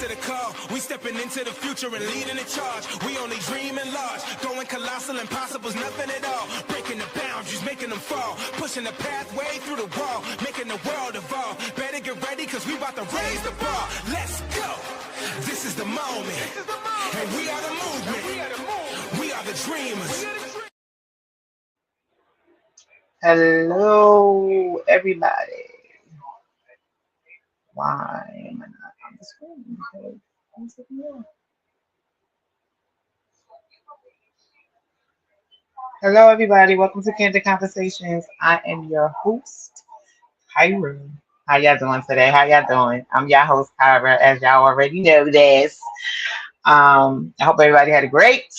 the call. We stepping into the future and leading the charge. We only dreaming large, going colossal, impossible's nothing at all. Breaking the boundaries, making them fall, pushing the pathway through the wall, making the world evolve. Better get ready, cause we about to raise the bar. Let's go. This is the moment. And we are the movement. We are the dreamers. Hello, everybody. Why am I not on the screen? Okay. Hello, everybody. Welcome to Candid Conversations. I am your host, Kyra. How y'all doing today? How y'all doing? I'm your host, Kyra, as y'all already know this. I hope everybody had a great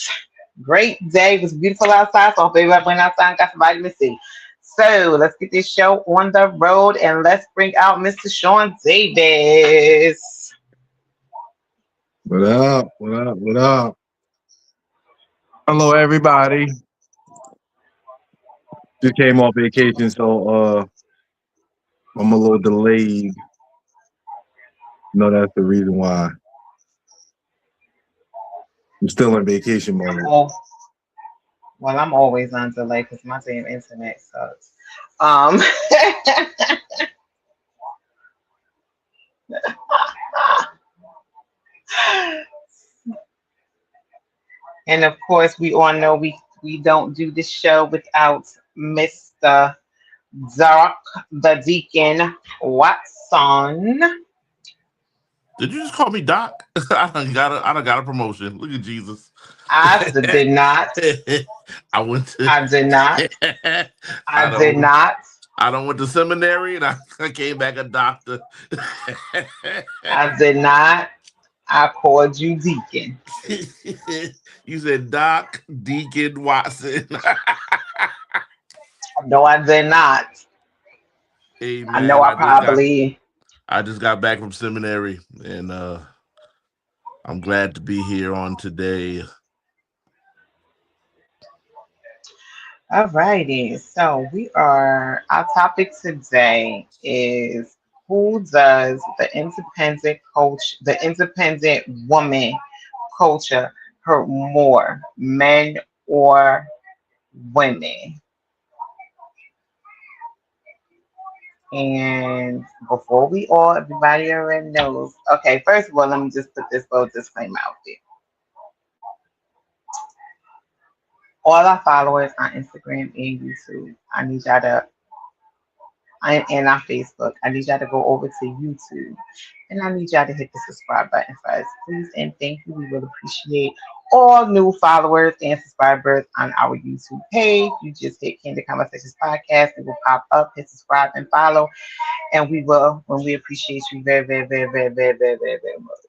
day. It was beautiful outside, so I hope everybody went outside and got some vitamin C. So let's get this show on the road and let's bring out Mr. Sean Davis. What up? What up? What up? Hello, everybody. Just came off vacation, so I'm a little delayed. That's the reason why. I'm still in vacation mode. Well, I'm always on delay because my damn internet sucks. And of course, we all know we don't do the show without Mr. Doc the Deacon Watson. Did you just call me Doc? I done got a promotion. Look at Jesus. I did not. I went to. I did not. I did not. I done went to seminary and I came back a doctor. I did not. I called you Deacon. You said Doc Deacon Watson. No, I did not. Hey, man, I know I just got back from seminary and I'm glad to be here on today. All righty. So our topic today is who does the independent woman culture hurt more, men or women? And before everybody already knows. Okay, first of all, let me just put this little disclaimer out there. All our followers on Instagram and YouTube, I need y'all to, and on Facebook, I need y'all to go over to YouTube, and I need y'all to hit the subscribe button for us, please, and thank you. We will appreciate all new followers and subscribers on our YouTube page. You just hit Candid Conversations Podcast. It will pop up. Hit subscribe and follow, and we appreciate you very, very, very, very, very, very, very, very much.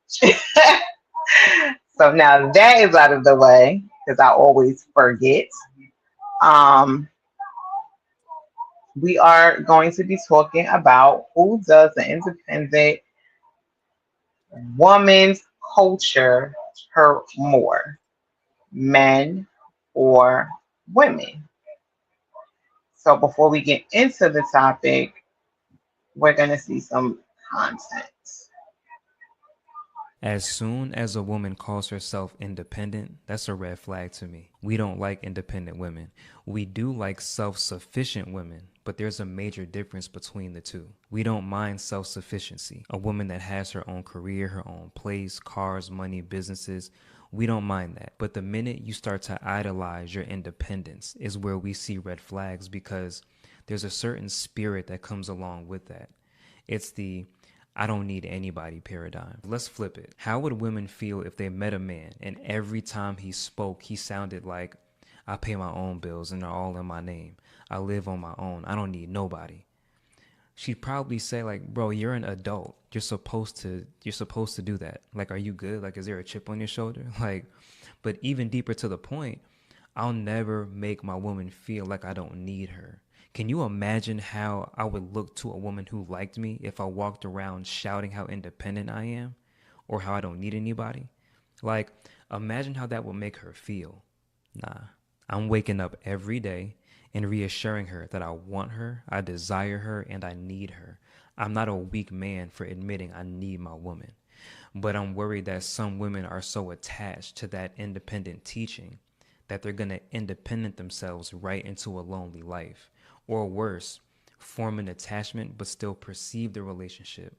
So now that is out of the way, because I always forget. We are going to be talking about who does the independent woman's culture hurt more, men or women. So before we get into the topic, we're going to see some content. As soon as a woman calls herself independent, that's a red flag to me. We don't like independent women. We do like self-sufficient women, but there's a major difference between the two. We don't mind self-sufficiency. A woman that has her own career, her own place, cars, money, businesses, we don't mind that. But the minute you start to idolize your independence is where we see red flags, because there's a certain spirit that comes along with that. It's the I don't need anybody paradigm. Let's flip it. How would women feel if they met a man and every time he spoke, he sounded like, I pay my own bills and they're all in my name. I live on my own. I don't need nobody. She'd probably say like, bro, you're an adult. You're supposed to do that. Like, are you good? Like, is there a chip on your shoulder? Like, but even deeper to the point, I'll never make my woman feel like I don't need her. Can you imagine how I would look to a woman who liked me if I walked around shouting how independent I am or how I don't need anybody? Like, imagine how that would make her feel. Nah, I'm waking up every day and reassuring her that I want her, I desire her, and I need her. I'm not a weak man for admitting I need my woman. But I'm worried that some women are so attached to that independent teaching that they're going to independent themselves right into a lonely life. Or worse, form an attachment but still perceive the relationship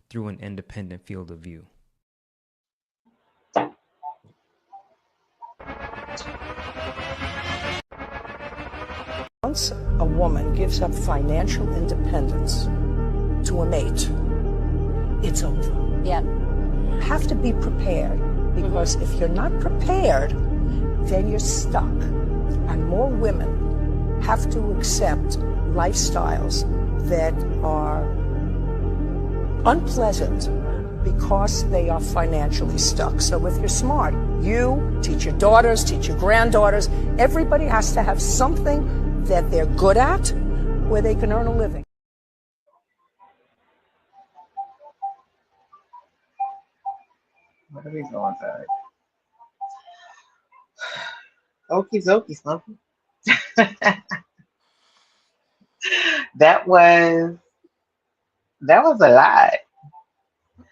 through an independent field of view. Once a woman gives up financial independence to a mate, it's over. Yeah. You have to be prepared, because if you're not prepared, then you're stuck. And more women have to accept lifestyles that are unpleasant because they are financially stuck. So if you're smart, you teach your daughters, teach your granddaughters, everybody has to have something that they're good at where they can earn a living. What are we going to? Okie dokie, Smoky. That was a lot.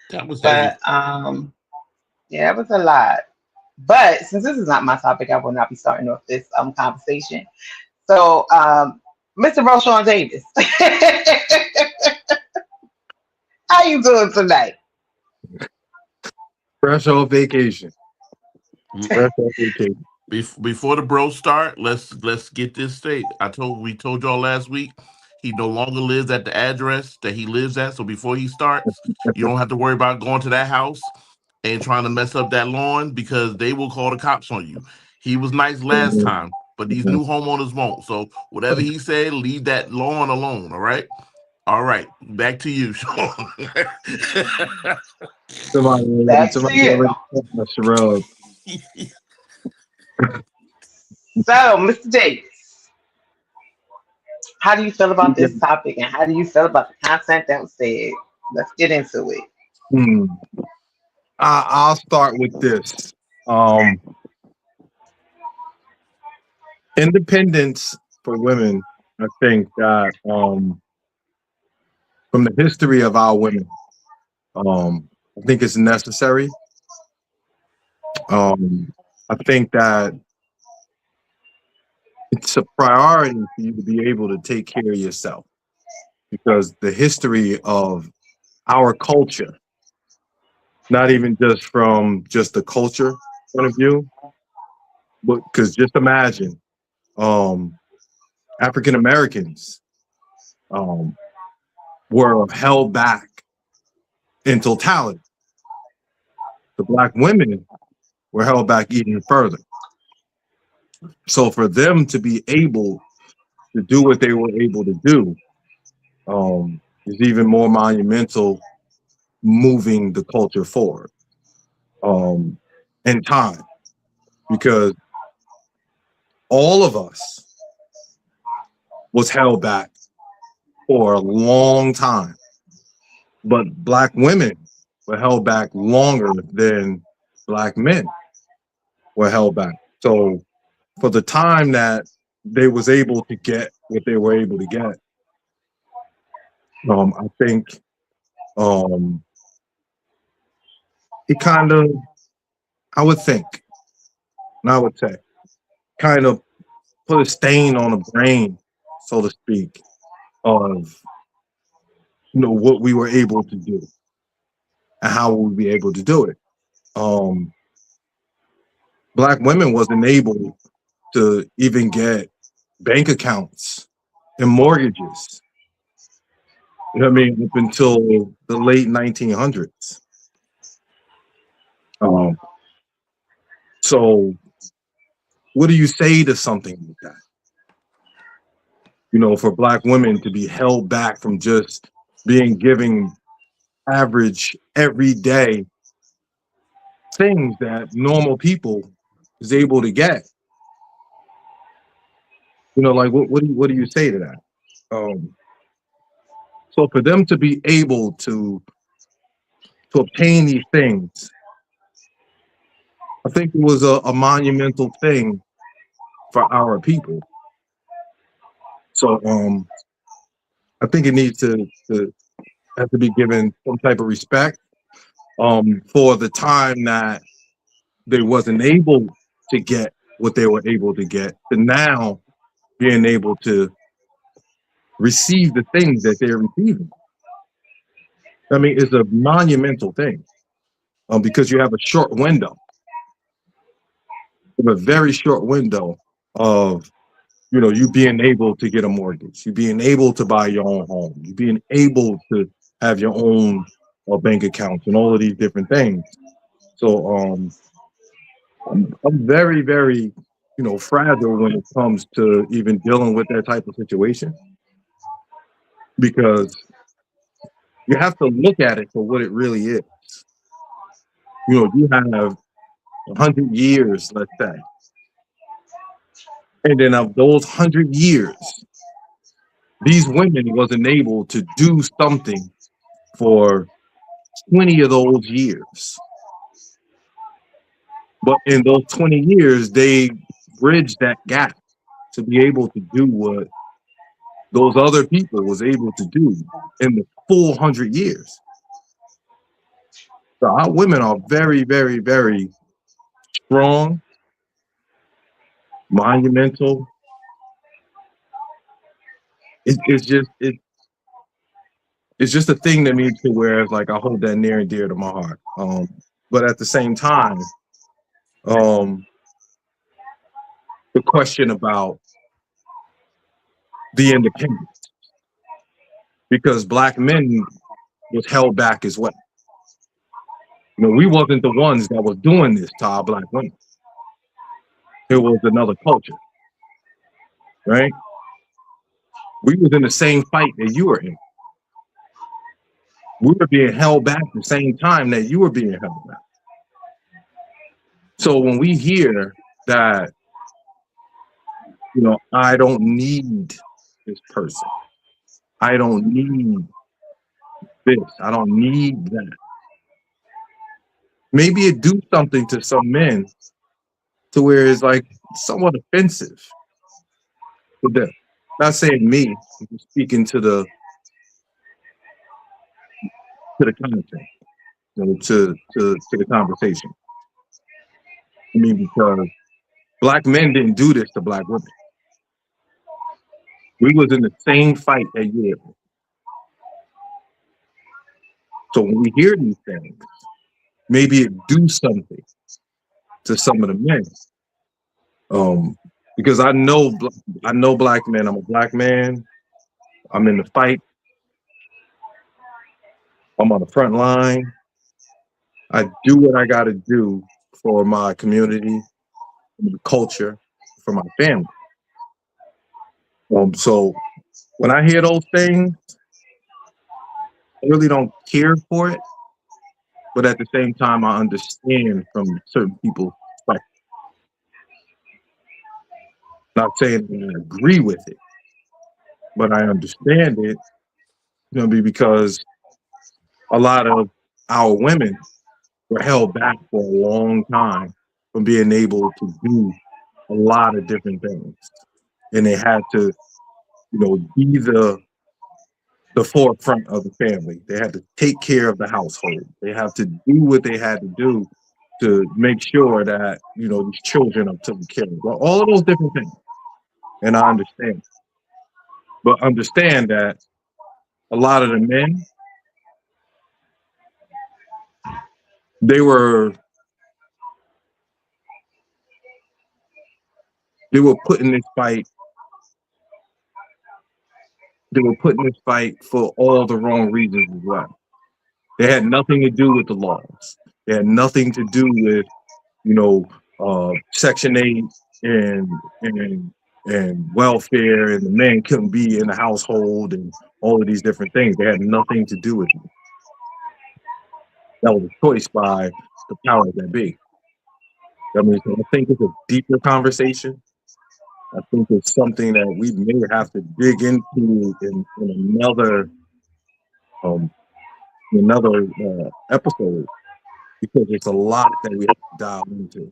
That was heavy. But yeah, it was a lot. But since this is not my topic, I will not be starting off this conversation. So Mr. Roshawn Davis. How you doing tonight? Fresh off vacation. Fresh off vacation. Before the bros start, let's get this straight. We told y'all last week he no longer lives at the address that he lives at. So before he starts, you don't have to worry about going to that house and trying to mess up that lawn, because they will call the cops on you. He was nice last time, but these new homeowners won't. So whatever he said, leave that lawn alone. All right. All right. Back to you, Sean. Back to you. So, Mr. Davis, how do you feel about this topic, and how do you feel about the content that was said? Let's get into it. I'll start with this. Independence for women, I think that from the history of our women, I think it's necessary. I think that it's a priority for you to be able to take care of yourself, because the history of our culture, not even just from just the culture point of view, but because just imagine African Americans were held back in totality. The Black women were held back even further. So for them to be able to do what they were able to do is even more monumental, moving the culture forward in time, because all of us was held back for a long time, but Black women were held back longer than Black men were held back. So for the time that they was able to get what they were able to get, I think it kind of, I would think, and I would say, kind of put a stain on the brain, so to speak, of what we were able to do and how we would be able to do it. Black women wasn't able to even get bank accounts and mortgages, you know what I mean, up until the late 1900s. So what do you say to something like that? For Black women to be held back from just being given average, everyday things that normal people is able to get. Like what do you say to that? So for them to be able to obtain these things, I think it was a monumental thing for our people. So I think it needs to have to be given some type of respect. for the time that they wasn't able to get what they were able to get, to now being able to receive the things that they're receiving. I mean, it's a monumental thing, because you have a short window, a very short window of, you know, you being able to get a mortgage, you being able to buy your own home, you being able to have your own bank accounts and all of these different things. So I'm very, very, you know, fragile when it comes to even dealing with that type of situation, because you have to look at it for what it really is. You know, you have 100 years, let's say, and then of those 100 years, these women wasn't able to do something for 20 of those years. But in those 20 years, they bridged that gap to be able to do what those other people was able to do in the full 100 years. So our women are very, very, very strong, monumental. It's just a thing to me to where it's like I hold that near and dear to my heart. But at the same time, the question about the independence, because Black men was held back as well. You know, we wasn't the ones that was doing this to our Black women. It was another culture, right? We was in the same fight that you were in. We were being held back at the same time that you were being held back. So when we hear that, you know, I don't need this person, I don't need this, I don't need that, maybe it do something to some men to where it's like somewhat offensive for them. Not saying me, I'm just speaking to the content, you know, to the conversation. I mean, because Black men didn't do this to Black women. We was in the same fight that you were. So when we hear these things, maybe it do something to some of the men. Because I know Black men. I'm a Black man. I'm in the fight. I'm on the front line. I do what I got to do for my community, for the culture, for my family. So when I hear those things, I really don't care for it. But at the same time, I understand from certain people's perspective. Not saying that I agree with it, but I understand it, you know, because a lot of our women were held back for a long time from being able to do a lot of different things. And they had to, you know, be the forefront of the family. They had to take care of the household. They have to do what they had to do to make sure that, you know, these children are taken care of. Well, all of those different things. And I understand. But understand that a lot of the men, they were put in this fight. They were put in this fight for all the wrong reasons as well. They had nothing to do with the laws. They had nothing to do with, you know, Section 8 and welfare, and the man couldn't be in the household and all of these different things. They had nothing to do with it. That was a choice by the powers that be. I mean, so I think it's a deeper conversation. I think it's something that we may have to dig into in another episode, because it's a lot that we have to dive into.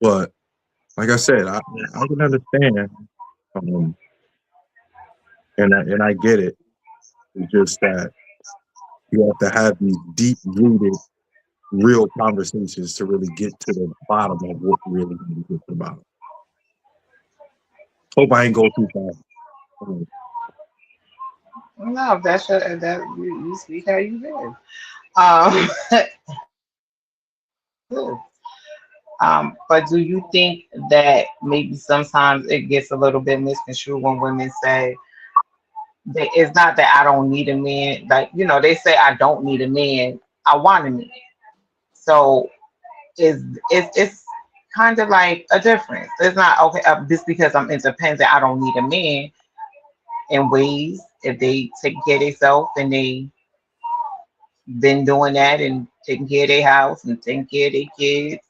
But like I said, I can understand, and I get it. It's just that You have to have these deep-rooted, real conversations to really get to the bottom of what really is about. Hope I ain't go too far. No, that you speak how you live. Um, good. But do you think that maybe sometimes it gets a little bit misconstrued when women say that it's not that I don't need a man, like they say I don't need a man, I want a man. So it's kind of like a difference. It's not okay just because I'm independent, I don't need a man. In ways, if they take care of themselves and they been doing that and taking care of their house and taking care of their kids,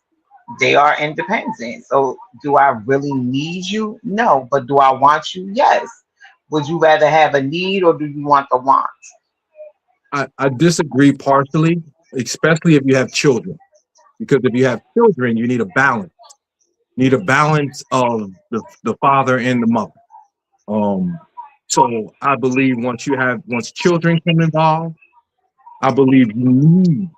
they are independent. So do I really need you? No. But do I want you? Yes. Would you rather have a need or do you want the want? I disagree partially, especially if you have children. Because if you have children, you need a balance. You need a balance of the father and the mother. So I believe once children come involved, I believe you need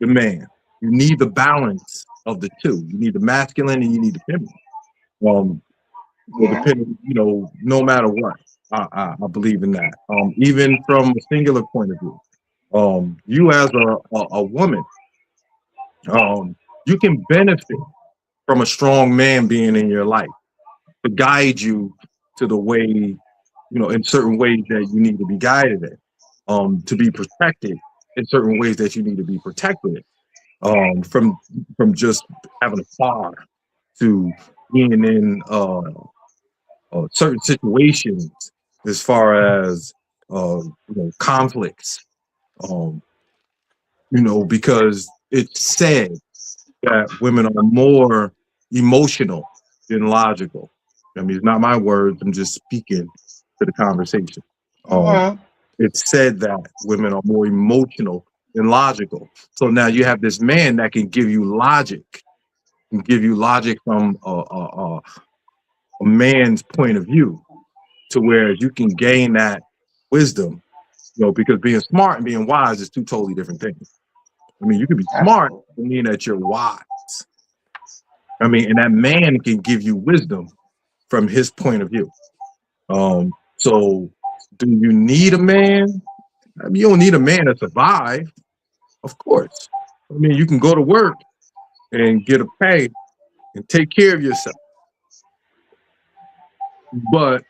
the man. You need the balance of the two. You need the masculine and you need the feminine. Yeah. Depending, no matter what, I believe in that. Even from a singular point of view, you as a woman, you can benefit from a strong man being in your life to guide you to the way, in certain ways that you need to be guided in, to be protected in certain ways that you need to be protected, from just having a car to being in certain situations as far as conflicts, because it's said that women are more emotional than logical. I mean, it's not my words. I'm just speaking to the conversation. Mhm. It's said that women are more emotional than logical. So now you have this man that can give you logic, from a man's point of view, to where you can gain that wisdom, because being smart and being wise is two totally different things. I mean, you can be smart Absolutely. and mean that you're wise. I mean, and that man can give you wisdom from his point of view. So do you need a man? I mean, you don't need a man to survive, of course. I mean, you can go to work and get a pay and take care of yourself. But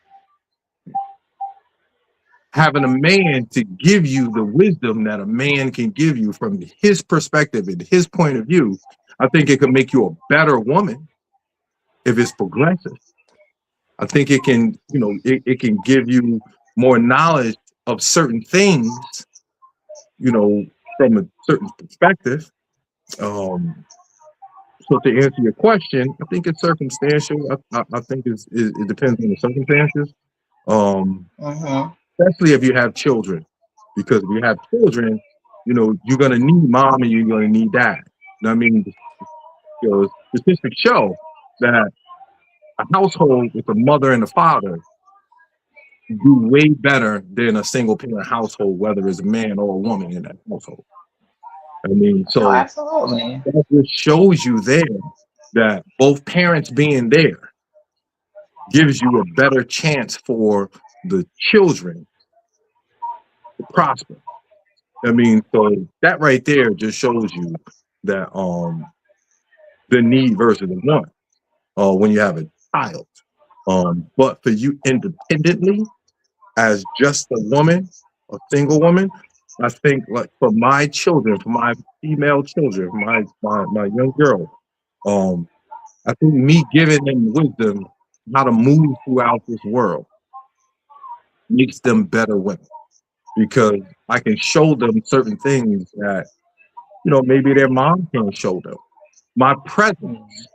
having a man to give you the wisdom that a man can give you from his perspective and his point of view, I think it can make you a better woman if it's progressive. I think it can, it can give you more knowledge of certain things, from a certain perspective. So to answer your question, I think it's circumstantial. I think it depends on the circumstances, Mhm. especially if you have children. Because if you have children, you're going to need mom and you're going to need dad. I mean, statistics show that a household with a mother and a father do way better than a single parent household, whether it's a man or a woman in that household. I mean, No, so absolutely. that just shows you there that both parents being there gives you a better chance for the children to prosper. I mean, so that right there just shows you that the need versus the want when you have a child. But for you independently, as just a woman, a single woman, I think like for my children, for my female children, my young girl, I think me giving them wisdom how to move throughout this world makes them better women, because I can show them certain things that maybe their mom can't show them. My presence,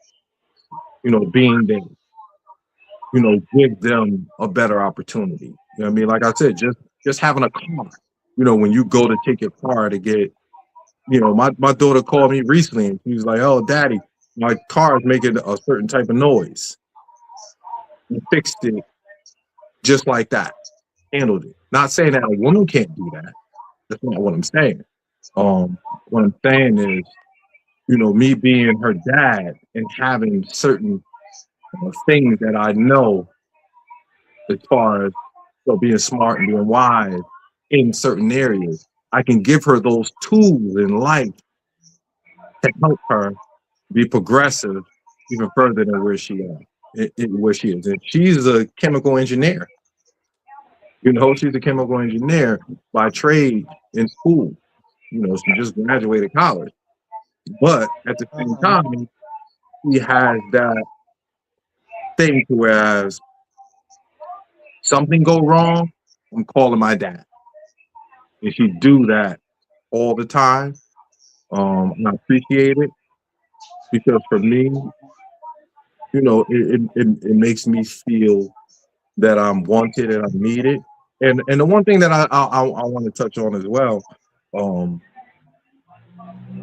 being there, give them a better opportunity. You know what I mean? Like I said, just having a car. When you go to take your car to get, my daughter called me recently and she was like, "Oh, daddy, my car is making a certain type of noise." I fixed it just like that, handled it. Not saying that a woman can't do that, That's not what I'm saying. What I'm saying is, me being her dad and having certain things that I know as far as being smart and being wise in certain areas, I can give her those tools in life to help her be progressive even further than where she is. And she's a chemical engineer. She's a chemical engineer by trade in school. She just graduated college. But at the same time, she has that thing to whereas something go wrong, I'm calling my dad. And she do that all the time. And I appreciate it because for me, it makes me feel that I'm wanted and I'm needed. And the one thing that I want to touch on as well,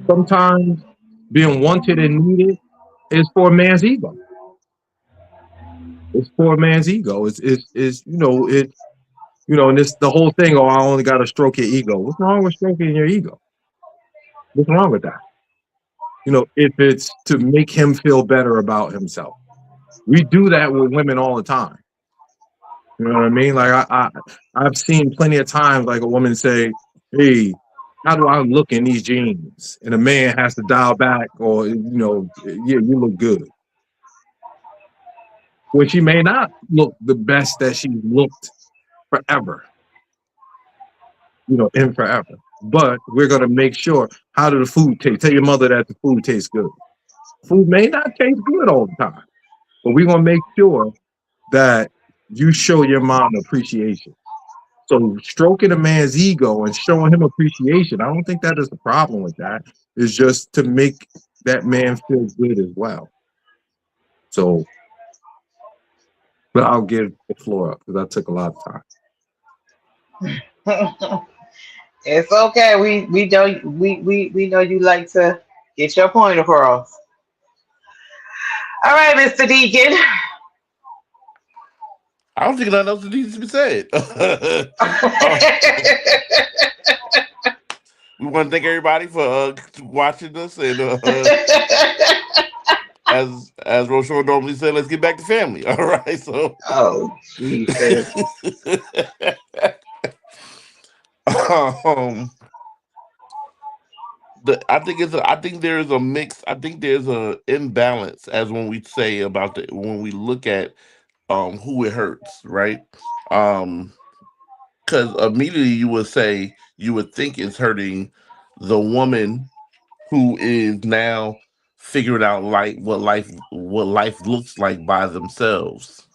sometimes being wanted and needed is for a man's ego. It's for a man's ego. It's and it's the whole thing. Oh, I only got to stroke your ego. What's wrong with stroking your ego? What's wrong with that? If it's to make him feel better about himself, we do that with women all the time. You know what I mean? Like I've seen plenty of times, like a woman say, "Hey, how do I look in these jeans?" And a man has to dial back, or yeah, you look good. When she may not look the best that she looked forever, in forever. But we're gonna make sure. How do the food taste? Tell your mother that the food tastes good. Food may not taste good all the time, but we're gonna make sure that you show your mom appreciation. So stroking a man's ego and showing him appreciation, I don't think that is the problem with that. It's just to make that man feel good as well. So, but I'll give the floor up because I took a lot of time. It's okay. We know we know you like to get your point across. All right, Mr. Deacon. I don't think nothing else needs to be said. We want to thank everybody for watching us, and as Rochelle normally said, let's get back to family. All right, so. Oh Jesus. I think there's a mix. I think there's a imbalance as when we say about when we look at who it hurts, right? Because immediately you would think it's hurting the woman who is now figuring out what life looks like by themselves.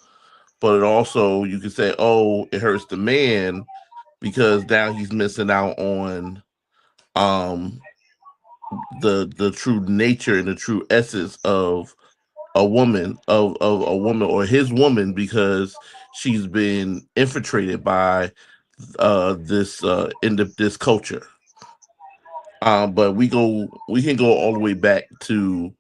But it also, you could say, oh, it hurts the man because now he's missing out on the true nature and the true essence of a woman, of a woman or his woman, because she's been infiltrated by this culture. But we can go all the way back to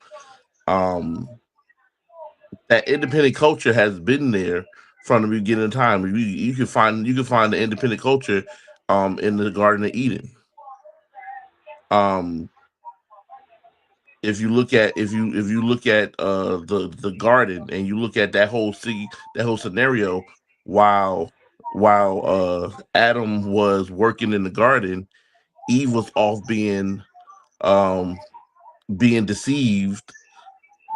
that independent culture has been there from the beginning of time. You can find the independent culture in the Garden of Eden. If you look at the garden and you look at that whole scenario, while Adam was working in the garden, Eve was off being deceived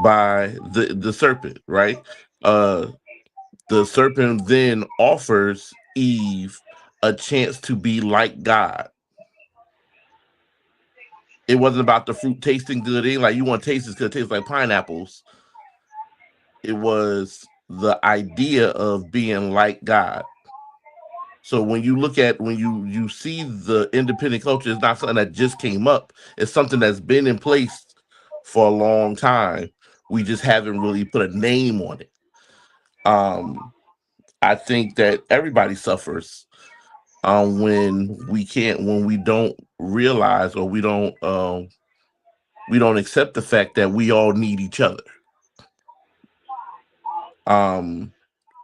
by the serpent, right? The serpent then offers Eve a chance to be like God. It wasn't about the fruit tasting good. It ain't like you want to taste this because it tastes like pineapples. It was the idea of being like God. So when you see the independent culture, it's not something that just came up. It's something that's been in place for a long time. We just haven't really put a name on it. I think that everybody suffers when we don't realize, or we don't accept the fact that we all need each other.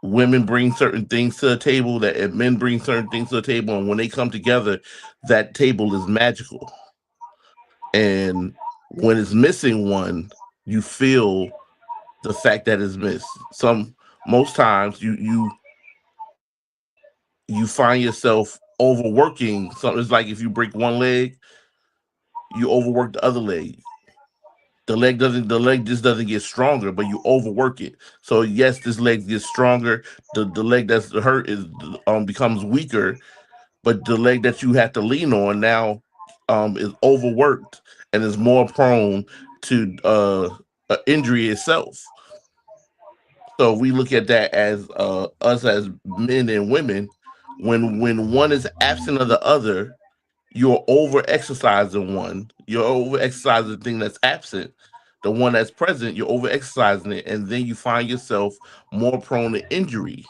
women bring certain things to the table and men bring certain things to the table, and when they come together, that table is magical. And when it's missing one, you feel the fact that it's missed. Most times you find yourself overworking something. It's like if you break one leg, you overwork the other leg. The leg just doesn't get stronger, but you overwork it. So yes, this leg gets stronger. The leg that's hurt becomes weaker, but the leg that you have to lean on now is overworked and is more prone to injury itself. So we look at that as us as men and women. When one is absent of the other, you're over exercising one. You're over exercising the thing that's absent. The one that's present, you're over exercising it, and then you find yourself more prone to injury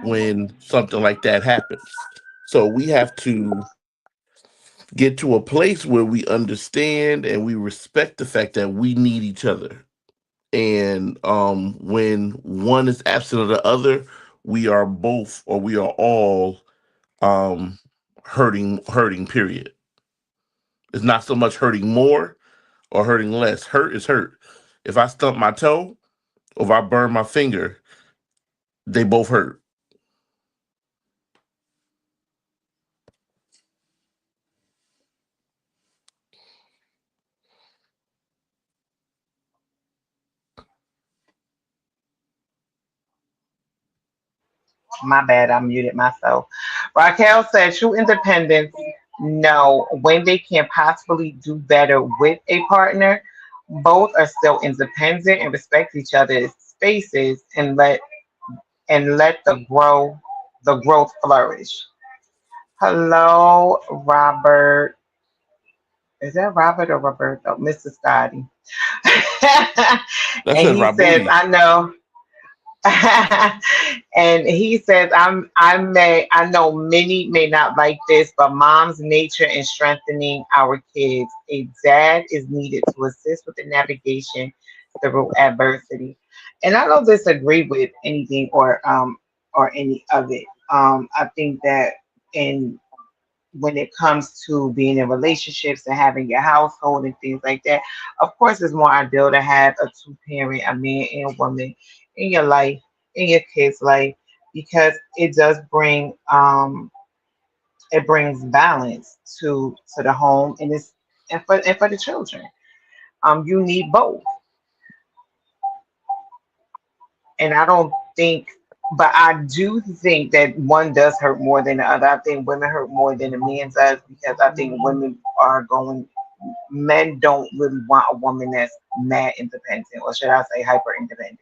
when something like that happens. So we have to get to a place where we understand and we respect the fact that we need each other. And when one is absent of the other, we are both or we are all hurting, period. It's not so much hurting more or hurting less. Hurt is hurt. If I stump my toe or if I burn my finger, they both hurt. My bad, I muted myself. Raquel said, true independence know when they can possibly do better with a partner. Both are still independent and respect each other's spaces and let the growth flourish. Hello, Robert. Is that Robert or Roberto? Mr. Scotty. That And says he says, Rabudi. I know. And he says, I know many may not like this, but mom's nature in strengthening our kids. A dad is needed to assist with the navigation through adversity. And I don't disagree with anything or any of it. I think that in when it comes to being in relationships and having your household and things like that, of course, it's more ideal to have a two parent, a man and a woman in your life, in your kids' life, because it does bring it brings balance to the home and for the children. You need both, and I don't think. But I do think that one does hurt more than the other. I think women hurt more than the men does because I think women are going men don't really want a woman that's mad independent, or should I say hyper independent.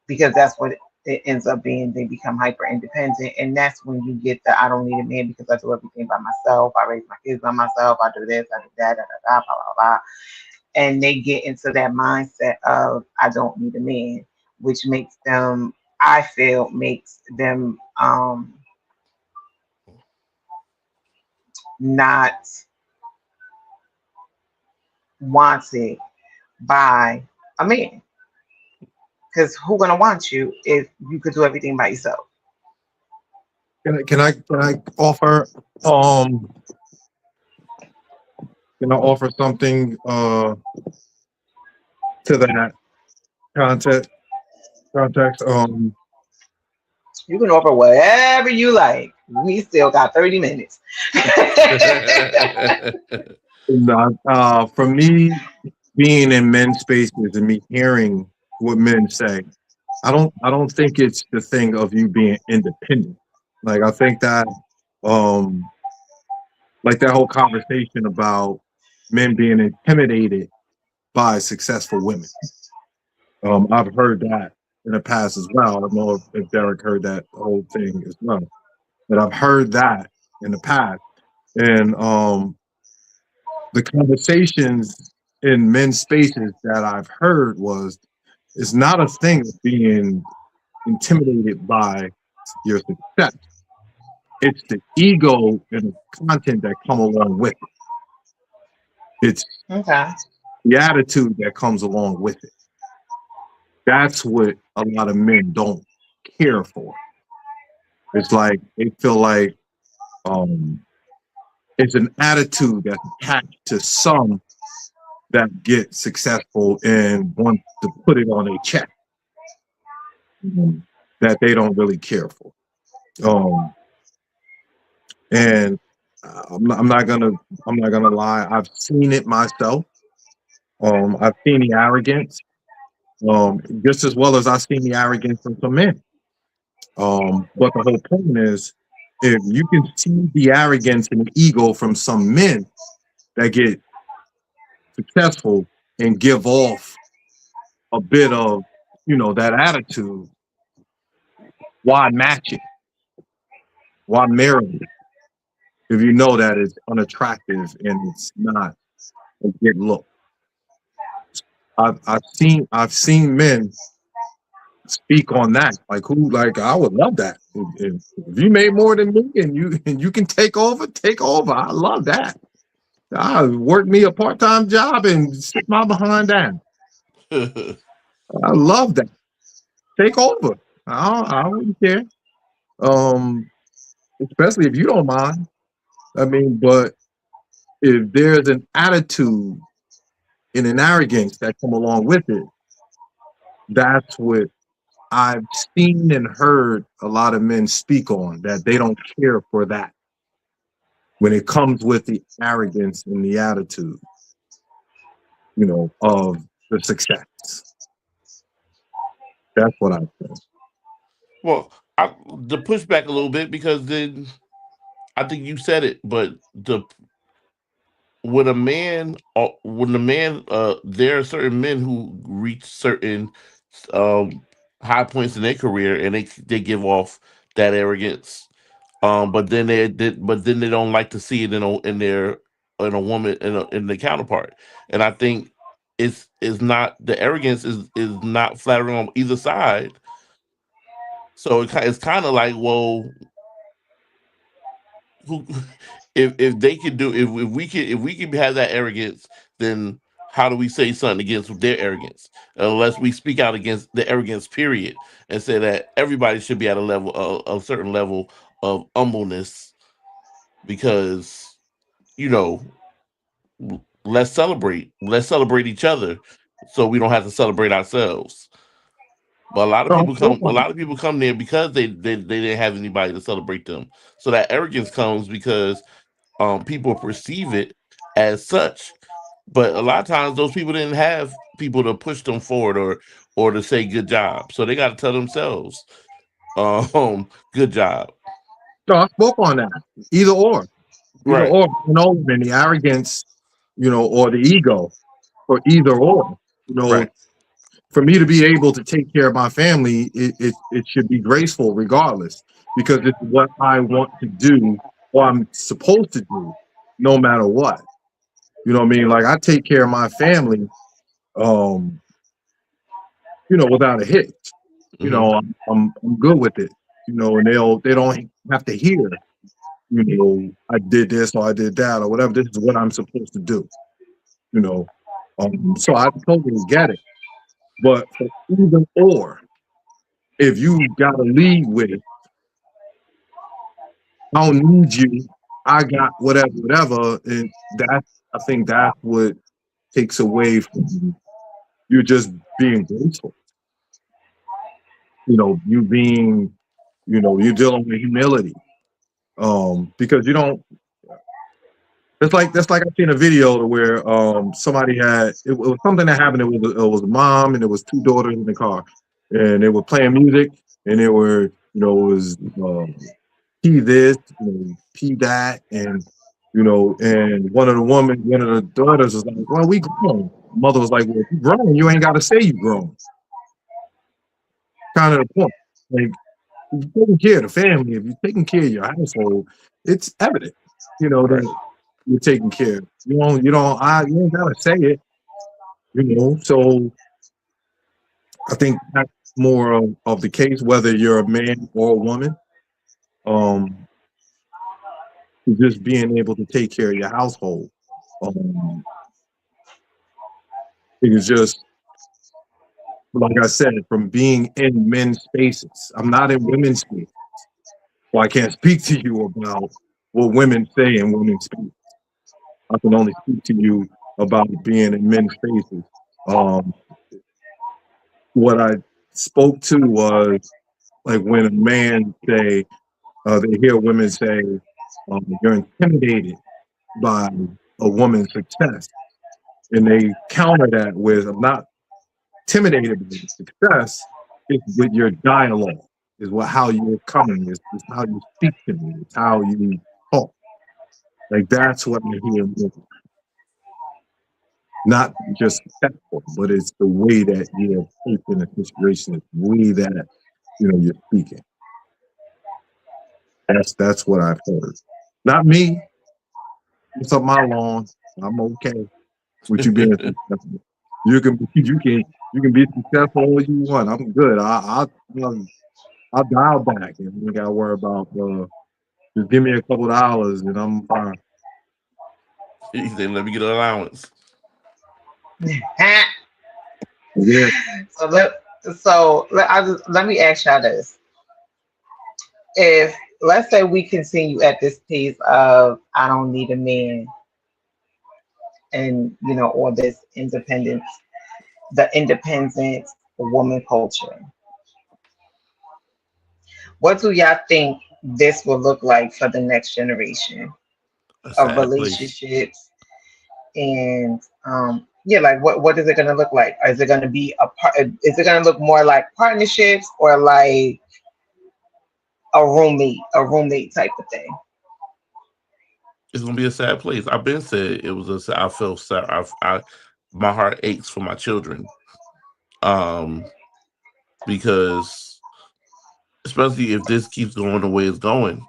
Because that's what it ends up being. They become hyper independent, and that's when you get the I don't need a man because I do everything by myself. I raise my kids by myself. I do this, I do that, da, da, da, blah, blah, blah. And they get into that mindset of I don't need a man, which makes them, I feel, makes them not wanted by a man. Because who's gonna want you if you could do everything by yourself? Can I offer something to that context? You can offer whatever you like. We still got 30 minutes. For me, being in men's spaces and me hearing what men say, I don't think it's the thing of you being independent. Like I think that like that whole conversation about men being intimidated by successful women. I've heard that in the past as well. I don't know if Derek heard that whole thing as well, but I've heard that in the past. And the conversations in men's spaces that I've heard was it's not a thing of being intimidated by your success. It's the ego and the content that come along with it. It's Okay. the attitude that comes along with it. That's what a lot of men don't care for. It's like they feel like it's an attitude that's attached to some that get successful and want to put it on a check that they don't really care for. And I'm not gonna lie. I've seen it myself. I've seen the arrogance, just as well as I've seen the arrogance from some men. But the whole point is, if you can see the arrogance and the ego from some men that get successful and give off a bit of, that attitude, why match it? Why marry it? If you know that it's unattractive and it's not a good look. I've seen men speak on that. Like I would love that. If you made more than me and you can take over. I love that. I work me a part-time job and sit my behind down. I love that. Take over. I wouldn't care. Especially if you don't mind. I mean, but if there's an attitude and an arrogance that come along with it, that's what I've seen and heard a lot of men speak on, that they don't care for that when it comes with the arrogance and the attitude, of the success. That's what I think. Well, to push back a little bit, because then I think you said it, but when the man, there are certain men who reach certain high points in their career, and they give off that arrogance. But then they don't like to see it in a woman, in the counterpart. And I think it's not, the arrogance is not flattering on either side. So it's kind of like, well, who, if they could do, if we could have that arrogance, then how do we say something against their arrogance, unless we speak out against the arrogance, period, and say that everybody should be at a certain level of humbleness, because you know let's celebrate each other, so we don't have to celebrate ourselves. But a lot of people come there because they didn't have anybody to celebrate them, so that arrogance comes because people perceive it as such. But a lot of times those people didn't have people to push them forward, or to say good job, so they got to tell themselves, good job. No, I spoke on that. Either or. Right. And the arrogance, or the ego, or either or. Right. For me to be able to take care of my family, it should be graceful regardless, because it's what I want to do, or I'm supposed to do, no matter what. You know what I mean? Like, I take care of my family, without a hitch. I'm good with it. And they don't have to hear, I did this or I did that or whatever. This is what I'm supposed to do. So I totally get it. But for either or, if you gotta lead with it, I don't need you. I got whatever, and I think that's what takes away from you just being graceful. You being, you're dealing with humility. Because you don't. It's like I've seen a video where somebody had, it was something that happened. It was a mom and there was two daughters in the car, and they were playing music, and they were, it was P this, P that, and and one of the daughters was like, "Well, we grown." Mother was like, "Well, if you grown, you ain't got to say you grown." Kind of the point. Like, if you're taking care of the family, if you're taking care of your household, it's evident, that you're taking care. You ain't gotta say it, So I think that's more of the case, whether you're a man or a woman. Just being able to take care of your household. It's just like I said, from being in men's spaces. I'm not in women's spaces, so I can't speak to you about what women say in women's spaces. I can only speak to you about being in men's spaces. Um, what I spoke to was like when a man say, they hear women say, you're intimidated by a woman's success. And they counter that with, I'm not intimidated by your success, it's with your dialogue, is what how you're coming, is how you speak to me, it's how you talk. Like that's what I hear more. Not just successful, but it's the way that you're taking a situation, it's the way that you're speaking. That's what I've heard. Not me. It's up my lawn. I'm okay with you being successful. You can be successful all you want. I'm good. I'll dial back and we gotta worry about just give me a couple $, and I'm fine. He said, "Let me get an allowance." Yeah. Let me ask y'all this. If let's say we continue at this pace of I don't need a man and all this the independent woman culture, what do y'all think this will look like for the next generation A of sad place. relationships? And like what is it going to look like? Is it going to be is it going to look more like partnerships or like a roommate type of thing? It's gonna be a sad place. I've been said it was I felt sad. My heart aches for my children. Because especially if this keeps going the way it's going,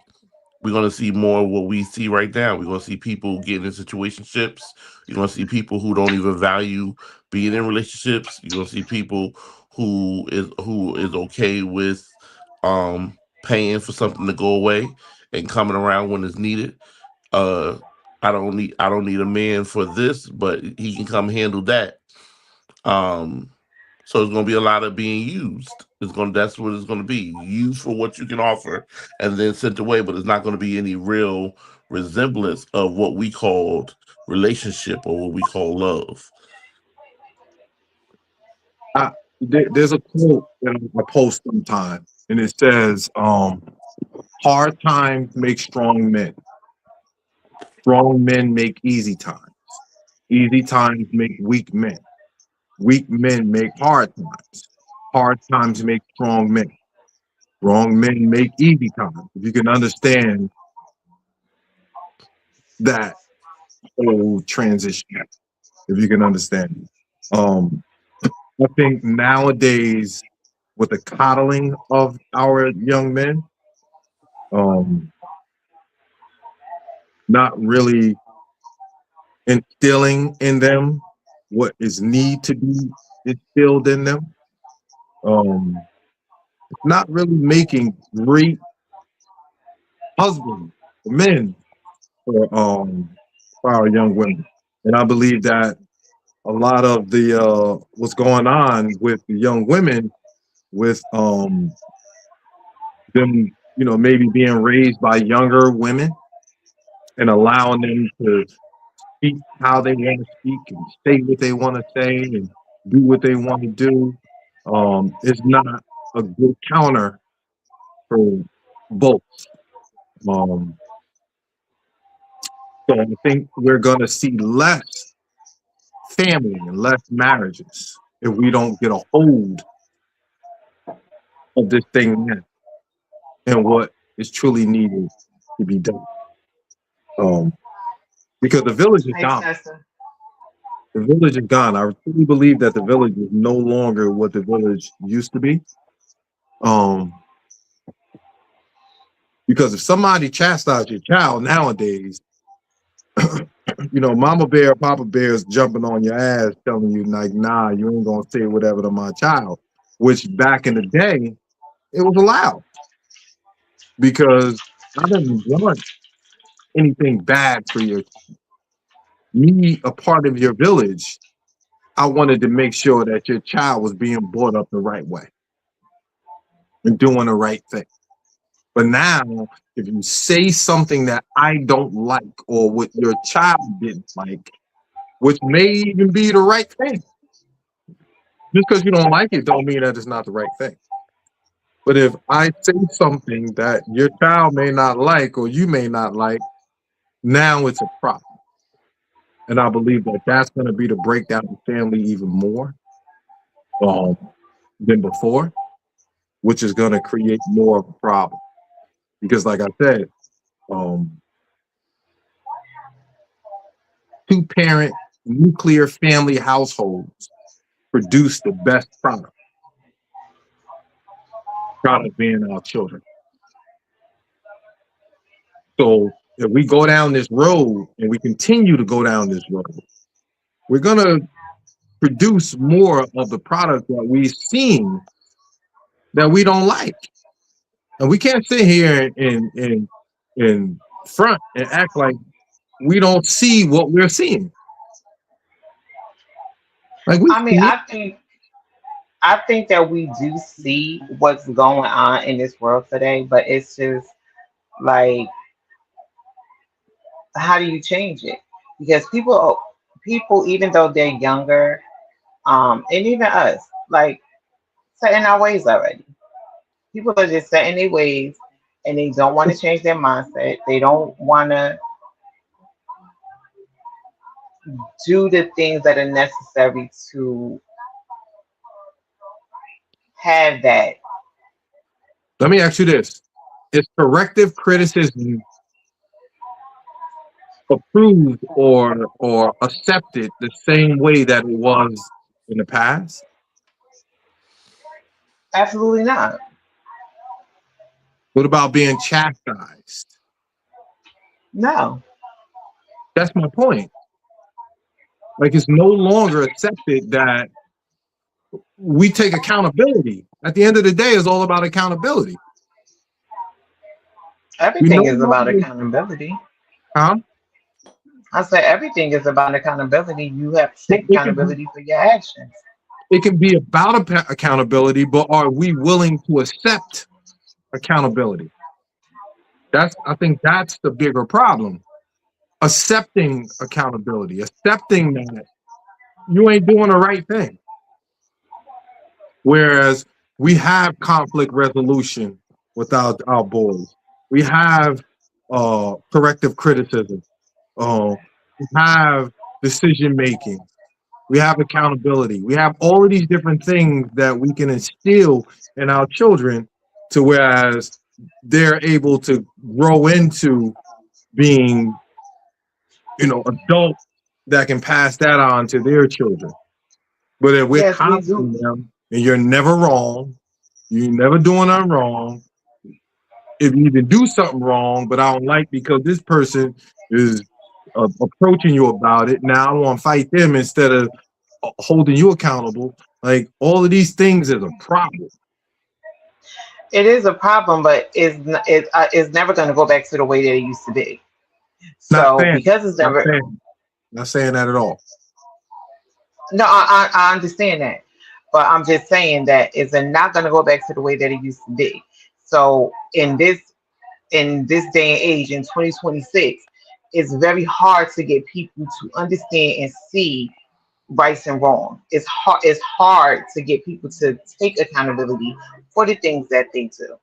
we're going to see more of what we see right now. We're going to see people getting in situationships. You're going to see people who don't even value being in relationships. You're going to see people who is okay with paying for something to go away and coming around when it's needed. I don't need a man for this, but he can come handle that. So it's going to be a lot of being used. That's what it's going to be, used for what you can offer, and then sent away. But it's not going to be any real resemblance of what we called relationship or what we call love. There's a quote that I post sometimes, and it says, "Hard times make strong men. Strong men make easy times. Easy times make weak men. Weak men make hard times. Hard times make strong men. Strong men make easy times." If you can understand that whole transition, if you can understand. I think nowadays, with the coddling of our young men, not really instilling in them what is need to be instilled in them, not really making great husbands, men for our young women. And I believe that a lot of the what's going on with the young women, with them, maybe being raised by younger women and allowing them to speak how they want to speak and say what they want to say and do what they want to do, is not a good counter for both. So I think we're going to see less family and less marriages if we don't get a hold of this thing now and what is truly needed to be done. Because the village is gone. The village is gone. I truly believe that the village is no longer what the village used to be. Because if somebody chastises your child nowadays, mama bear, papa bear is jumping on your ass, telling you like, nah, you ain't gonna say whatever to my child. Which back in the day, it was allowed. Because I didn't want anything bad for your me, a part of your village, I wanted to make sure that your child was being brought up the right way and doing the right thing. But now, if you say something that I don't like or what your child didn't like, which may even be the right thing, just because you don't like it don't mean that it's not the right thing. But if I say something that your child may not like or you may not like, now it's a problem. And I believe that that's going to be the breakdown of the family even more than before, which is going to create more of a problem. Because like I said, two-parent nuclear family households produce the best product being our children. So if we go down this road and we continue to go down this road, we're going to produce more of the product that we've seen that we don't like. And we can't sit here in front and act like we don't see what we're seeing. Like I mean, I think that we do see what's going on in this world today, but it's just like, how do you change it? Because people, even though they're younger, and even us, like, set in our ways already. People are just set in their ways, and they don't want to change their mindset. They don't want to do the things that are necessary to have that. Let me ask you this. Is corrective criticism approved or accepted the same way that it was in the past? Absolutely not. What about being chastised? No. That's my point. Like, it's no longer accepted that we take accountability. At the end of the day, it's all about accountability. Everything is about accountability. Huh? I said everything is about accountability. You have to take accountability for your actions. It can be about accountability, but are we willing to accept accountability? I think that's the bigger problem. Accepting accountability, accepting that you ain't doing the right thing. Whereas we have conflict resolution with our boys. We have corrective criticism. We have decision making. We have accountability. We have all of these different things that we can instill in our children, to whereas they're able to grow into being, adults that can pass that on to their children. But if we're counseling them, and you're never wrong, you're never doing nothing wrong. If you even do something wrong, but I don't like because this person is approaching you about it, now I want to fight them instead of holding you accountable. Like, all of these things is a problem. It is a problem, but it's never going to go back to the way that it used to be. So because it's never. Not saying that at all. No, I understand that, but I'm just saying that it's not going to go back to the way that it used to be. So in this day and age, in 2026, it's very hard to get people to understand and see rights and wrong. It's hard to get people to take accountability for the things that they do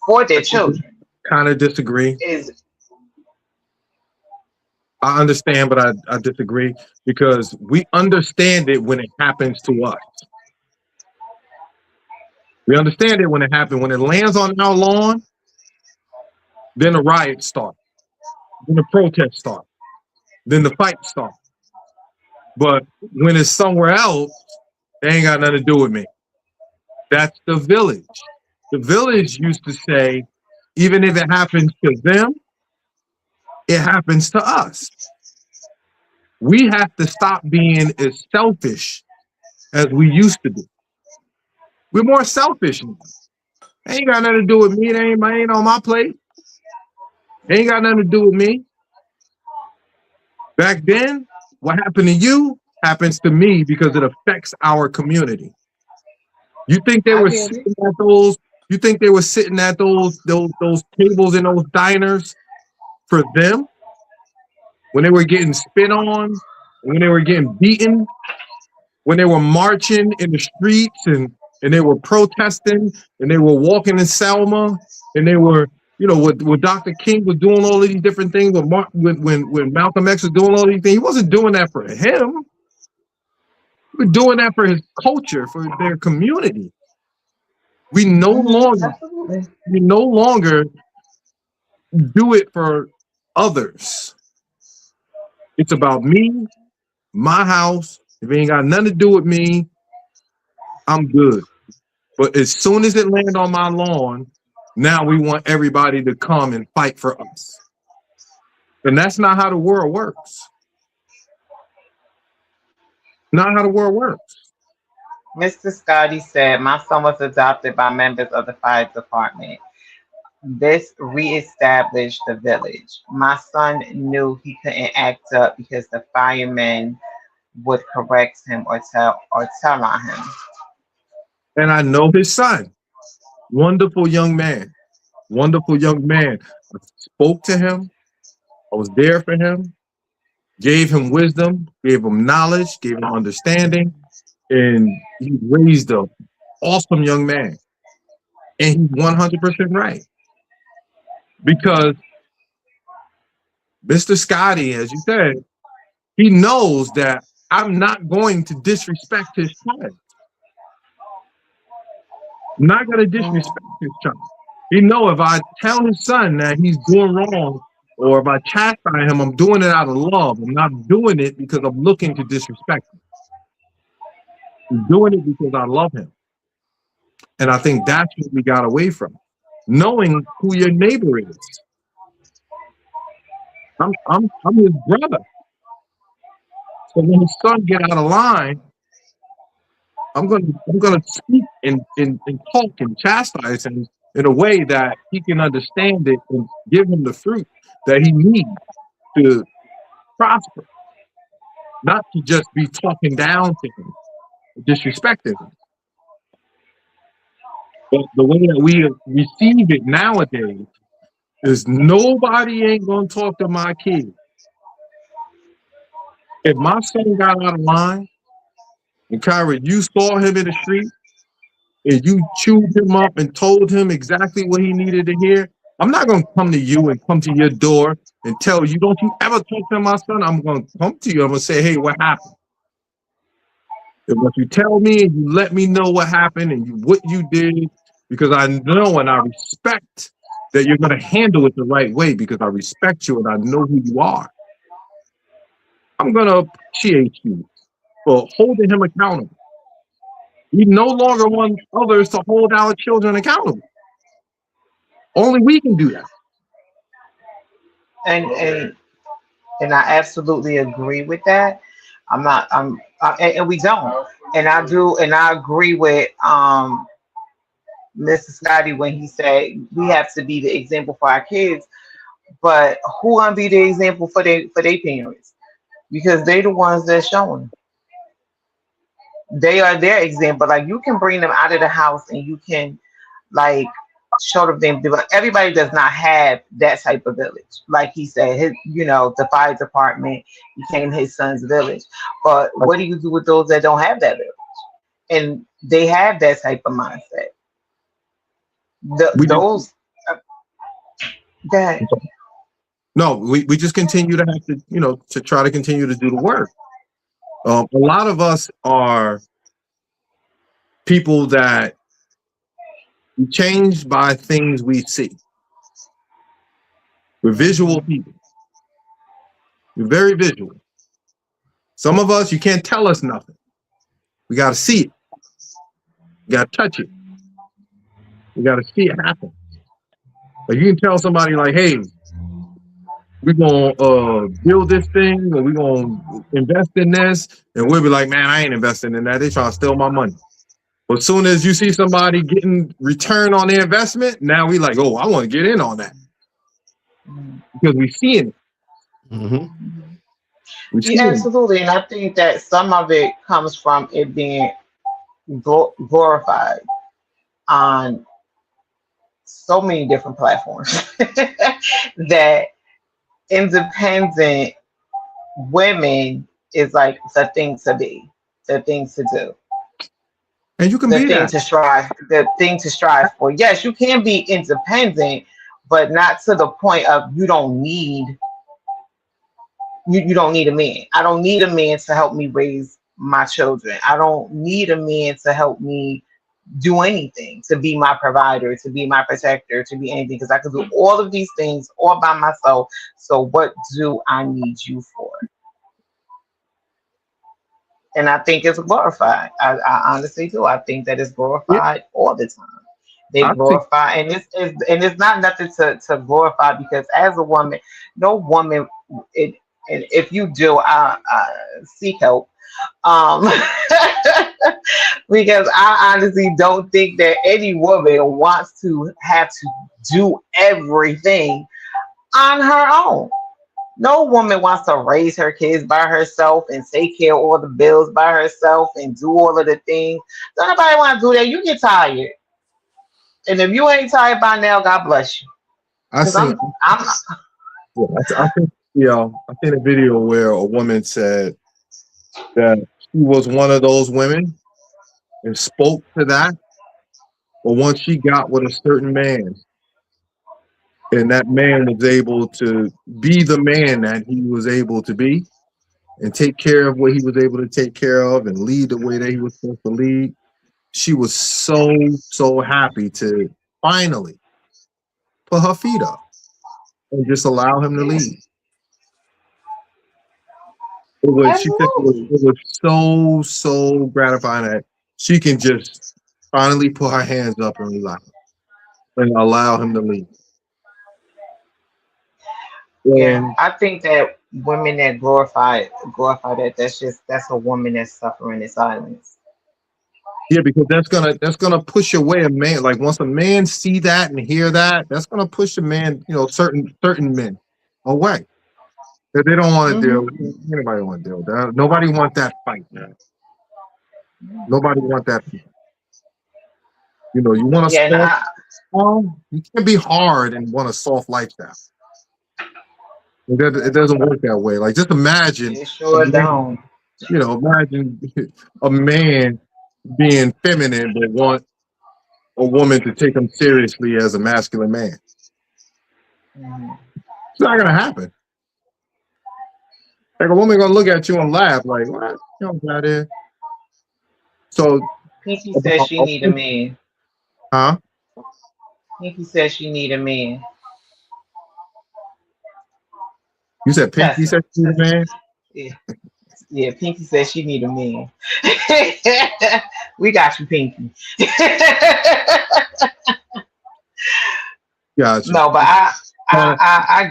for their children. Kind of disagree. I understand, but I disagree, because we understand it when it happens to us. We understand it when it happens. When it lands on our lawn, then the riots start. Then the protests start. Then the fight starts. But when it's somewhere else, they ain't got nothing to do with me. That's the village. The village used to say, even if it happens to them, it happens to us. We have to stop being as selfish as we used to be. We're more selfish now. It ain't got nothing to do with me. It ain't on my plate. It ain't got nothing to do with me. Back then, what happened to you happens to me because it affects our community. You think they I were get it. sitting at those? You think they were sitting at those tables in those diners for them when they were getting spit on, when they were getting beaten, when they were marching in the streets and they were protesting and they were walking in Selma and they were, you know, what Dr. King was doing all of these different things, when Malcolm X was doing all these things, he wasn't doing that for him. He was doing that for his culture, for their community. We no longer do it for others. It's about me, my house. If it ain't got nothing to do with me, I'm good. But as soon as it lands on my lawn, now we want everybody to come and fight for us. And that's not how the world works. Not how the world works. Mr. Scotty said, my son was adopted by members of the fire department. This reestablished the village. My son knew he couldn't act up because the firemen would correct him or tell on him. And I know his son. Wonderful young man. Wonderful young man. I spoke to him. I was there for him. Gave him wisdom, gave him knowledge, gave him understanding. And he raised an awesome young man. And he's 100% right. Because Mr. Scotty, as you said, he knows that I'm not going to disrespect his child. I'm not going to disrespect his child. He knows if I tell his son that he's doing wrong, or if I chastise him, I'm doing it out of love. I'm not doing it because I'm looking to disrespect him. I'm doing it because I love him. And I think that's what we got away from. Knowing who your neighbor is. I'm his brother. So when his son get out of line, I'm gonna speak and talk and chastise him in a way that he can understand it and give him the fruit that he needs to prosper. Not to just be talking down to him, disrespecting him. But the way that we receive it nowadays is nobody ain't gonna talk to my kid. If my son got out of line, and Kyra, you saw him in the street, and you chewed him up and told him exactly what he needed to hear, I'm not gonna come to you and come to your door and tell you, don't you ever talk to my son. I'm gonna come to you, I'm gonna say, hey, what happened? And if you tell me and you let me know what happened and what you did, because I know and I respect that you're going to handle it the right way because I respect you and I know who you are. I'm going to appreciate you for holding him accountable. We no longer want others to hold our children accountable. Only we can do that. And I absolutely agree with that. And we don't. And I agree with Mr. Scotty when he said we have to be the example for our kids. But who gonna be the example for their parents? Because they the ones that's showing. They are their example. Like you can bring them out of the house and you can like show them. But everybody does not have that type of village. Like he said, the fire department became his son's village. But what do you do with those that don't have that village? And they have that type of mindset. No, we just continue to have to, to try to continue to do the work. A lot of us are people that we change by things we see. We're visual people. We're very visual. Some of us, you can't tell us nothing. We got to see it. You got to touch it. We got to see it happen. Like you can tell somebody like, hey, we're going to build this thing or we're going to invest in this. And we'll be like, man, I ain't investing in that. They trying to steal my money. But as soon as you see somebody getting return on their investment, now we like, oh, I want to get in on that. Because we seeing it. Mm-hmm. We see Yeah, it. absolutely. And I think that some of it comes from it being glorified on so many different platforms that independent women is like the thing to be, the thing to do, And you can the be thing that. to strive, the thing to strive for. Yes, you can be independent, but not to the point of you don't need a man. I don't need a man to help me raise my children. I don't need a man to help me do anything, to be my provider, to be my protector, to be anything, because I can do all of these things all by myself. So what do I need you for? And I think it's glorified. I honestly do. I think that it's Yeah, glorified all the time. They I think glorify, and it's not nothing to glorify, because as a woman, no woman, it, and if you do, seek help. Um, because I honestly don't think that any woman wants to have to do everything on her own. No woman wants to raise her kids by herself and take care of all the bills by herself and do all of the things. Don't nobody want to do that. You get tired. And if you ain't tired by now, God bless you. I Because seen I'm yeah, I think I seen a video where a woman said that she was one of those women and spoke to that, but once she got with a certain man and that man was able to be the man that he was able to be and take care of what he was able to take care of and lead the way that he was supposed to lead, she was so happy to finally put her feet up and just allow him to yeah, lead. It was, she said absolutely. it was so gratifying that she can just finally put her hands up and relax and allow him to lead. Yeah, And I think that women that glorify that, that's a woman that's suffering in silence. yeah, because that's gonna push away a man. Like once a man see that and hear that, that's gonna push a man, certain men away. That they don't want to deal Hmm. with. Anybody want to deal with that. Nobody want that fight, man. Nobody want that. You want a Yeah, and soft, you can't be hard and want a soft lifestyle. It doesn't work that way. Like just imagine it a sure man, don't. imagine a man being feminine but want a woman to take him seriously as a masculine man. Mhm. It's not gonna happen. Like a woman gonna look at you and laugh, like, what? You don't got it. So Pinky says about she need a man. huh? Pinky says she need a man. You said Pinky Tessa, said she's a Tessa. man? Yeah, yeah. Pinky says she need a man. We got you, Pinky. Gotcha. No, but Uh, I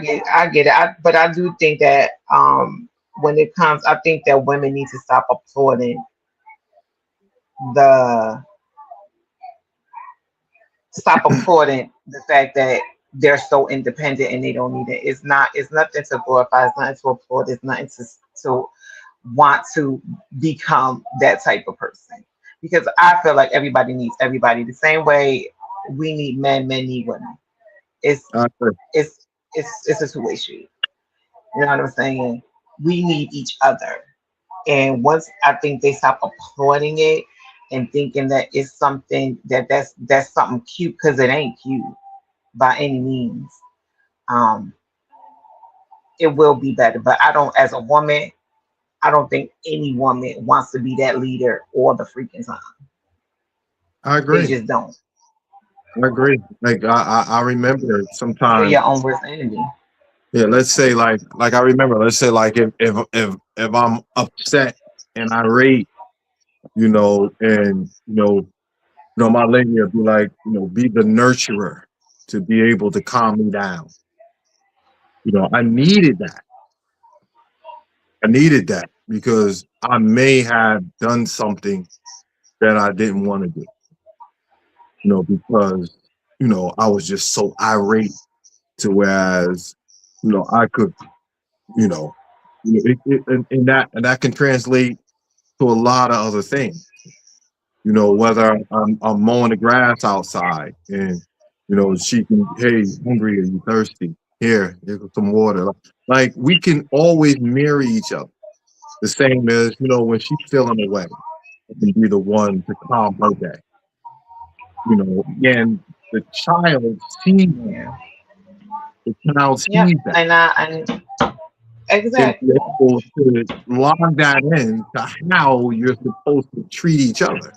get it. But I do think that when it comes, I think that women need to the stop applauding the fact that they're so independent and they don't need it. It's nothing to glorify. It's nothing to applaud. It's nothing to want to become that type of person. Because I feel like everybody needs everybody the same way we need men need women. It's I agree. it's a two-way street. You know what I'm saying? We need each other. And once I think they stop applauding it and thinking that it's something that's something cute, because it ain't cute by any means. Um, it will be better. But I don't, as a woman, I don't think any woman wants to be that leader all the freaking time. I They agree. just don't. I agree. Like I remember You're sometimes. your own worst enemy. Yeah, let's say like I remember. Let's say like if I'm upset and irate, and my lady would be like, be the nurturer to be able to calm me down. I needed that. I needed that because I may have done something that I didn't want to do. Because I was just so irate to whereas I could you know And that can translate to a lot of other things. You know, whether I'm mowing the grass outside and, you know, she can, hey, hungry, are you thirsty? Here's some water. Like, we can always mirror each other. The same as, you know, when she's feeling away, I can be the one to calm her day. You know, and the child sees that. Yeah. The child Yep. sees that. And And exactly. you're able to log that in to how you're supposed to treat each other.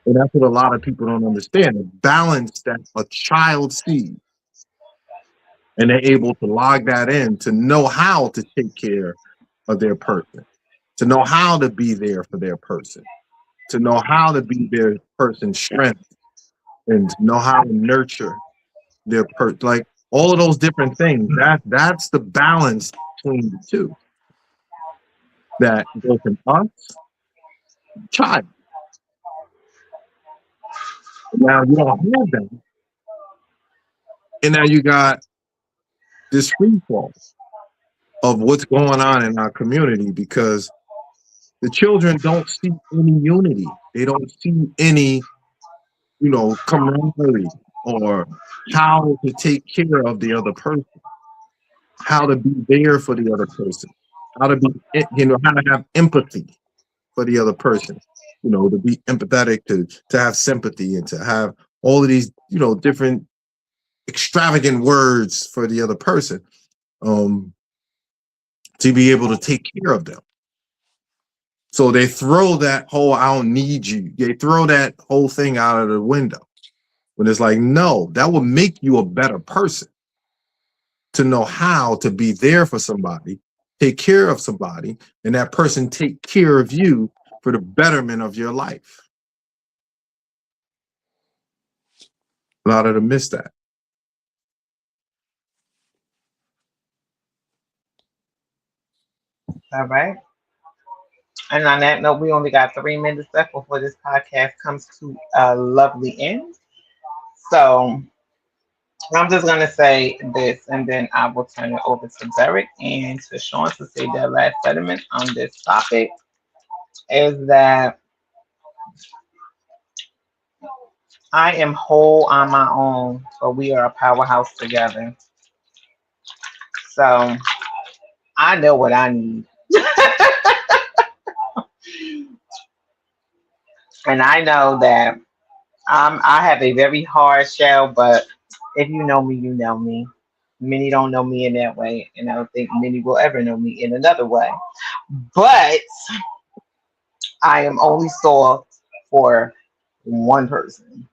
And that's what a lot of people don't understand. The balance that a child sees. And they're able to log that in to know how to take care of their person, to know how to be there for their person, to know how to be their person's strength, and to know how to nurture their person. Like, all of those different things, that's the balance between the two. That goes from us, child. Now you don't have that. And now you got this free fall of what's going on in our community, because the children don't see any unity. They don't see any, you know, camaraderie or how to take care of the other person, how to be there for the other person, how to be, you know, how to have empathy for the other person, you know, to be empathetic, to have sympathy, and to have all of these, you know, different extravagant words for the other person, to be able to take care of them. So they throw that whole "I don't need you." They throw that whole thing out of the window. When it's like, no, that will make you a better person, to know how to be there for somebody, take care of somebody, and that person take care of you for the betterment of your life. A lot of them miss that. All right. And on that note, we only got 3 minutes left before this podcast comes to a lovely end. So I'm just going to say this, and then I will turn it over to Derek and to Sean to say their last sentiment on this topic. Is that I am whole on my own, but we are a powerhouse together. So I know what I need. And I know that I have a very hard shell, but if you know me, you know me. Many don't know me in that way, and I don't think many will ever know me in another way. But I am only soft for one person.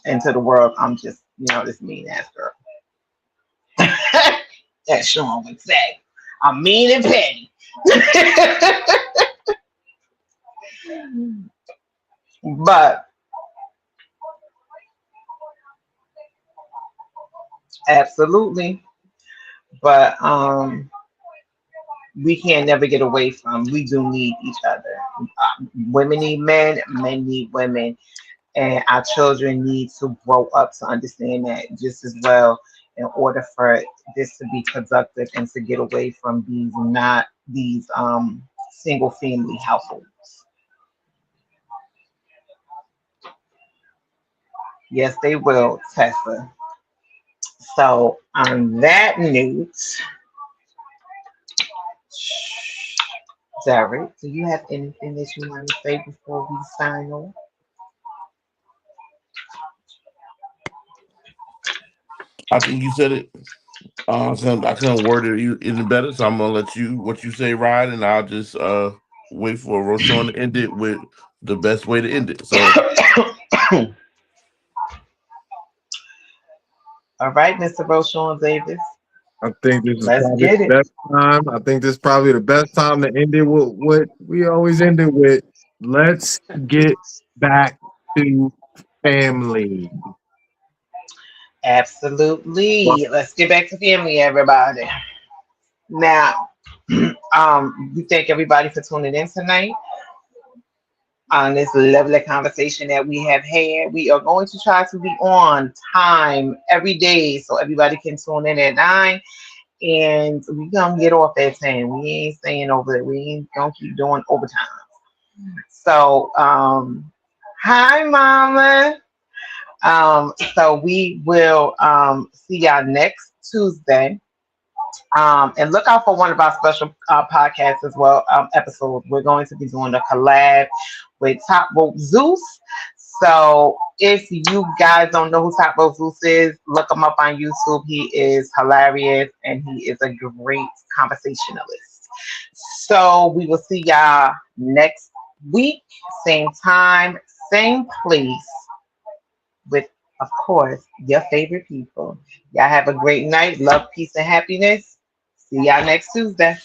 And to the world, I'm just, you know, this mean ass girl. As Sean would say, I'm mean and petty. But absolutely. But we can't never get away from, we do need each other. Women need men need women, and our children need to grow up to understand that just as well, in order for this to be productive and to get away from these single family households. Yes, they will, Tessa. So on that note, Derek, do you have anything that you want to say before we sign off? I think you said it. I couldn't word it any better, so I'm gonna let you what you say ride, and I'll just wait for Roshan to end it with the best way to end it. So, all right, Mr. Roshan Davis. I think this is Let's probably get the it. best time. I think this is probably the best time to end it with what we always end it with. Let's get back to family. Absolutely. Let's get back to family, everybody. Now, we thank everybody for tuning in tonight on this lovely conversation that we have had. We are going to try to be on time every day so everybody can tune in at 9. and we gonna get off at 10. We ain't staying over there. We ain't gonna keep doing overtime. So, hi, Mama. So we will see y'all next Tuesday. And look out for one of our special podcasts as well, episodes. We're going to be doing a collab with Top Rope Zeus. So if you guys don't know who Top Rope Zeus is, look him up on YouTube. He is hilarious and he is a great conversationalist. So we will see y'all next week, same time, same place, with, of course, your favorite people. Y'all have a great night. Love, peace, and happiness. See y'all next Tuesday.